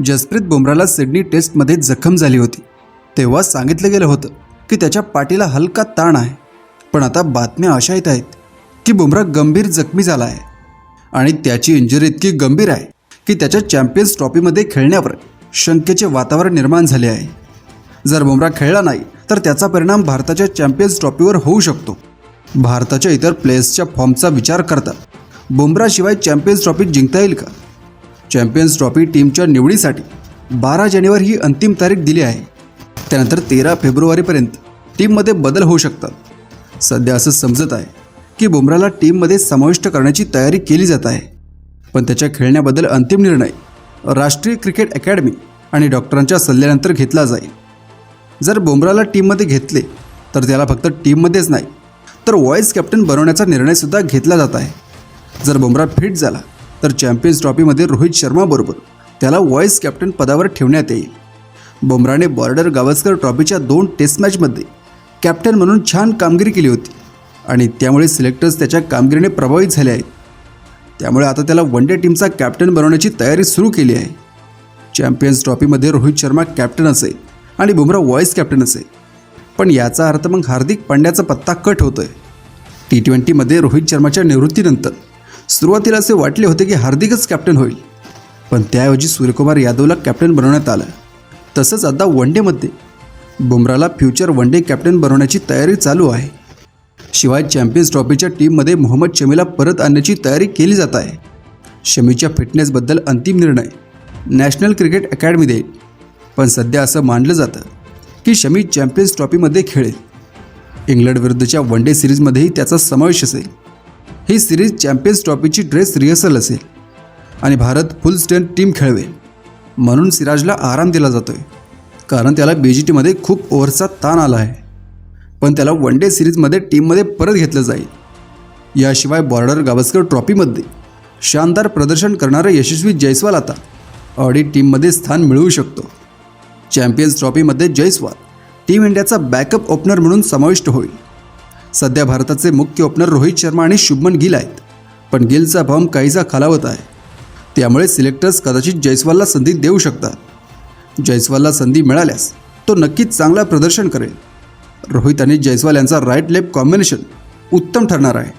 Jasprit बुमराहला Sydney टेस्टमध्ये जखम झाली होती तेव्हा सांगितलं गेलं होतं की त्याच्या पाठीला हलका ताण आहे. पण आता बातम्या अशा येत आहेत की बुमराह गंभीर जखमी झाला आहे आणि त्याची इंजुरी इतकी गंभीर आहे की त्याच्या चॅम्पियन्स ट्रॉफीमध्ये खेळण्यावर शंकेचे वातावरण निर्माण झाले आहे. जर बुमराह खेळला नाही तर त्याचा परिणाम भारताच्या चॅम्पियन्स ट्रॉफीवर होऊ शकतो. भारताच्या इतर प्लेयर्सच्या फॉर्मचा विचार करता बुमराहशिवाय चॅम्पियन्स ट्रॉफी जिंकता येईल का? चॅम्पियन्स ट्रॉफी टीमच्या निवडीसाठी 12 जानेवारी ही अंतिम तारीख दिली आहे. त्यानंतर 13 फेब्रुवारीपर्यंत टीममध्ये बदल होऊ शकतात. सध्या असं समजत आहे की बुमराहला टीममध्ये समाविष्ट करण्याची तयारी केली जात आहे. पण त्याच्या खेळण्याबद्दल अंतिम निर्णय राष्ट्रीय क्रिकेट अकॅडमी आणि डॉक्टरांच्या सल्ल्यानंतर घेतला जाईल. जर बुमराहला टीममध्ये घेतले तर त्याला फक्त टीममध्येच नाही तर व्हाईस कॅप्टन बनवण्याचा निर्णयसुद्धा घेतला जात आहे. जर बुमराह फिट झाला तर चॅम्पियन्स ट्रॉफीमध्ये रोहित शर्माबरोबर त्याला व्हाईस कॅप्टन पदावर ठेवण्यात येईल. बुमराहने बॉर्डर गावस्कर ट्रॉफीच्या 2 टेस्ट मॅचमध्ये कॅप्टन म्हणून छान कामगिरी केली होती आणि त्यामुळे सिलेक्टर्स त्याच्या कामगिरीने प्रभावित झाले आहेत. त्यामुळे आता त्याला वन डे टीमचा कॅप्टन बनवण्याची तयारी सुरू केली आहे. चॅम्पियन्स ट्रॉफीमध्ये रोहित शर्मा कॅप्टन असेल आणि बुमराह व्हाईस कॅप्टन असेल. पण याचा अर्थ मग हार्दिक पांड्याचा पत्ता कट होतोय. T20मध्ये रोहित शर्माच्या निवृत्तीनंतर सुरुवातीला असे वाटले होते की हार्दिकच कॅप्टन होईल, पण त्याऐवजी सूर्यकुमार यादवला कॅप्टन बनवण्यात आलं. तसंच आता वन डेमध्ये बुमराहला फ्युचर वन डे कॅप्टन बनवण्याची तयारी चालू आहे. शिवाय चॅम्पियन्स ट्रॉफीच्या टीममध्ये मोहम्मद शमीला परत आणण्याची तयारी केली जात आहे. शमीच्या फिटनेसबद्दल अंतिम निर्णय नॅशनल क्रिकेट अकॅडमी देईल. पण सध्या असं मानलं जातं की शमी चॅम्पियन्स ट्रॉफीमध्ये खेळेल. इंग्लंड विरुद्धच्या वन डे सिरीजमध्येही त्याचा समावेश असेल. ही सिरीज चॅम्पियन्स ट्रॉफीची ड्रेस रिहर्सल असेल आणि भारत फुल स्ट्रेंथ टीम खेळवेल. म्हणून सिराजला आराम दिला जातोय, कारण त्याला BGTमध्ये खूप ओव्हरचा ताण आला आहे. पण त्याला वन डे सिरीजमध्ये टीममध्ये परत घेतलं जाईल. याशिवाय बॉर्डर गावस्कर ट्रॉफीमध्ये शानदार प्रदर्शन करणारा यशस्वी जयस्वाल आता ऑडिट टीममध्ये स्थान मिळवू शकतो. चॅम्पियन्स ट्रॉफीमध्ये जयस्वाल टीम इंडियाचा बॅकअप ओपनर म्हणून समाविष्ट होईल. सध्या भारताचे मुख्य ओपनर रोहित शर्मा आणि शुभमन गिल आहेत, पण गिलचा फॉर्म काहीसा खालावत आहे. त्यामुळे सिलेक्टर्स कदाचित जयस्वालला संधी देऊ शकतात. जयस्वालला संधी मिळाल्यास तो नक्कीच चांगला प्रदर्शन करेल. रोहित आणि जयस्वाल यांचा राईट लेफ्ट कॉम्बिनेशन उत्तम ठरणार आहे.